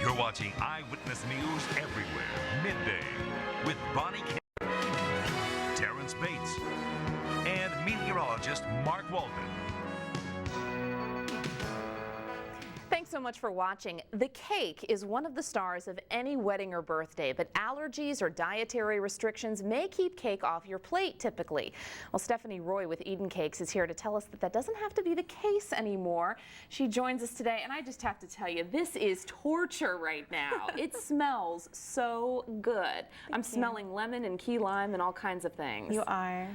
You're watching Eyewitness News Everywhere, midday, with Bonnie Kemp, Terrence Bates, and meteorologist Mark Walden. Thanks so much for watching. The cake is one of the stars of any wedding or birthday, but allergies or dietary restrictions may keep cake off your plate typically. Well, Stephanie Roy with Eden Cakes is here to tell us that that doesn't have to be the case anymore. She joins us today, and I just have to tell you, this is torture right now. It smells so good. I'm smelling lemon and key lime and all kinds of things. You are.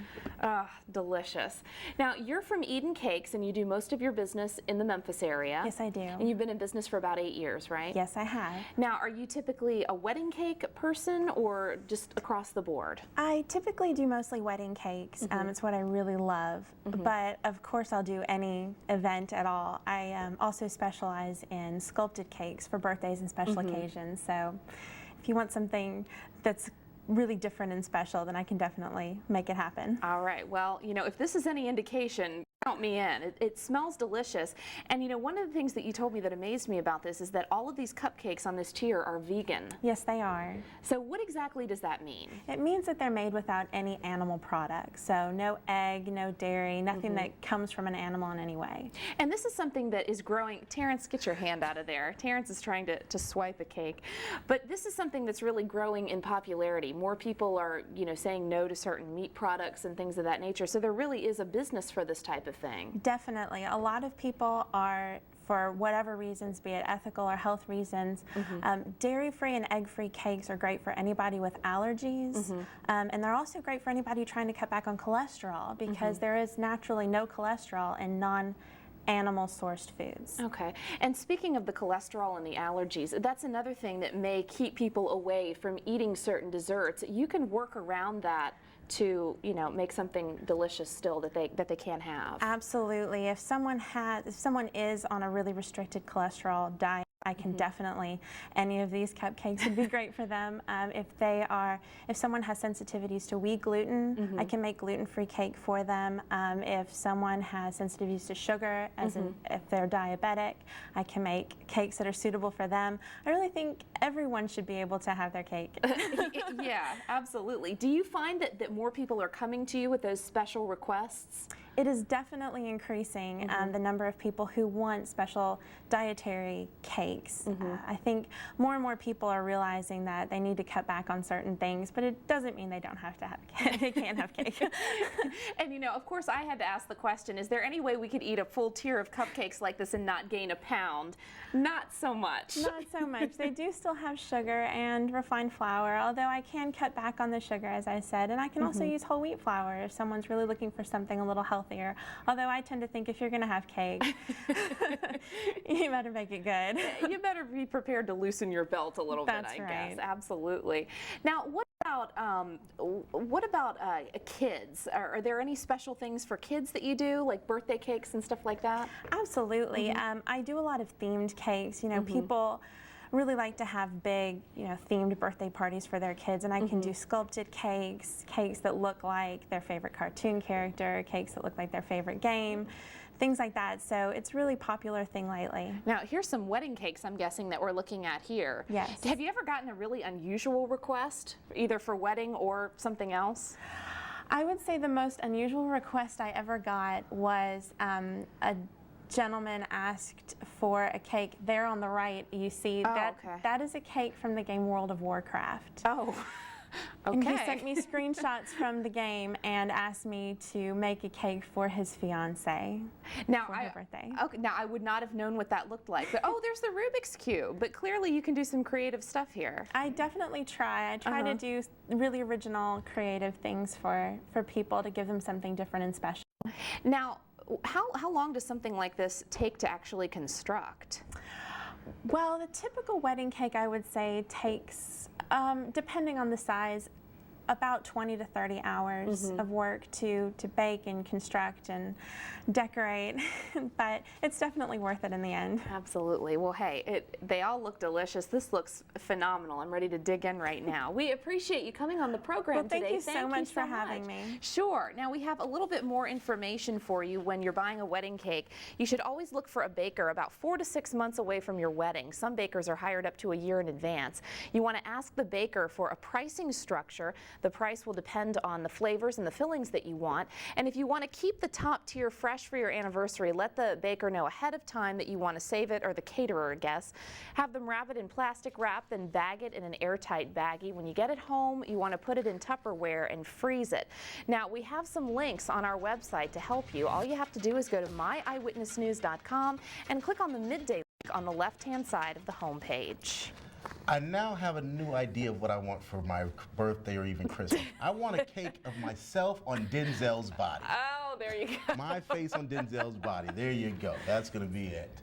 Delicious. Now, you're from Eden Cakes, and you do most of your business in the Memphis area. Yes, I do. And you've been in business for about 8 years, right? Yes, I have. Now, are you typically a wedding cake person or just across the board? I typically do mostly wedding cakes. It's what I really love. But of course, I'll do any event at all. I also specialize in sculpted cakes for birthdays and special occasions. So if you want something that's really different and special, then I can definitely make it happen. All right. Well, you know, if this is any indication, count me in. It smells delicious. And you know, one of the things that you told me that amazed me about this is that all of these cupcakes on this tier are vegan. Yes, they are. So what exactly does that mean? It means that they're made without any animal products. So no egg, no dairy, nothing that comes from an animal in any way. And this is something that is growing. Terrence, get your hand out of there. Terrence is trying to swipe a cake. But this is something that's really growing in popularity. More people are, you know, saying no to certain meat products and things of that nature. So there really is a business for this type of thing. Definitely. A lot of people are, for whatever reasons, be it ethical or health reasons, dairy-free and egg-free cakes are great for anybody with allergies. And they're also great for anybody trying to cut back on cholesterol, because there is naturally no cholesterol in non-animal sourced foods. Okay. And speaking of the cholesterol and the allergies, that's another thing that may keep people away from eating certain desserts. You can work around that to, you know, make something delicious still that they can have. Absolutely. If someone is on a really restricted cholesterol diet, I can definitely, any of these cupcakes would be great for them. If someone has sensitivities to wheat gluten, I can make gluten-free cake for them. If someone has sensitivities to sugar, as in if they're diabetic, I can make cakes that are suitable for them. I really think everyone should be able to have their cake. Yeah, absolutely. Do you find that more people are coming to you with those special requests? It is definitely increasing, the number of people who want special dietary cakes. I think more and more people are realizing that they need to cut back on certain things, but it doesn't mean they don't have to have cake. They can't have cake. And you know, of course, I had to ask the question, is there any way we could eat a full tier of cupcakes like this and not gain a pound? Not so much. Not so much. They do still have sugar and refined flour, although I can cut back on the sugar, as I said, and I can also use whole wheat flour if someone's really looking for something a little healthier. Although I tend to think if you're going to have cake, you better make it good. You better be prepared to loosen your belt a little bit, I guess. Absolutely. Now, what about kids? Are there any special things for kids that you do, like birthday cakes and stuff like that? Absolutely. I do a lot of themed cakes. You know, people really like to have big, you know, themed birthday parties for their kids, and I can do sculpted cakes, cakes that look like their favorite cartoon character, cakes that look like their favorite game, things like that. So it's a really popular thing lately. Now, here's some wedding cakes, I'm guessing, that we're looking at here. Yes. Have you ever gotten a really unusual request, either for wedding or something else? I would say the most unusual request I ever got was a gentleman asked for a cake. There on the right, you see that is a cake from the game World of Warcraft. Oh, okay. And he sent me screenshots from the game and asked me to make a cake for his fiancée for her birthday. Okay, now I would not have known what that looked like. But, oh, there's the Rubik's Cube. But clearly you can do some creative stuff here. I definitely try. I try to do really original, creative things for people to give them something different and special. Now, how long does something like this take to actually construct? Well, the typical wedding cake, I would say, takes, depending on the size, about 20 to 30 hours of work to bake and construct and decorate, but it's definitely worth it in the end. Absolutely. Well, hey, they all look delicious. This looks phenomenal. I'm ready to dig in right now. We appreciate you coming on the program Well, thank today. you so much for having me. Sure. Now, we have a little bit more information for you when you're buying a wedding cake. You should always look for a baker about 4 to 6 months away from your wedding. Some bakers are hired up to a year in advance. You want to ask the baker for a pricing structure. The price will depend on the flavors and the fillings that you want. And if you want to keep the top tier fresh for your anniversary, let the baker know ahead of time that you want to save it, or the caterer, I guess. Have them wrap it in plastic wrap, then bag it in an airtight baggie. When you get it home, you want to put it in Tupperware and freeze it. Now, we have some links on our website to help you. All you have to do is go to myeyewitnessnews.com and click on the midday link on the left-hand side of the homepage. I now have a new idea of what I want for my birthday or even Christmas. I want a cake of myself on Denzel's body. Oh, there you go. My face on Denzel's body. There you go. That's going to be it.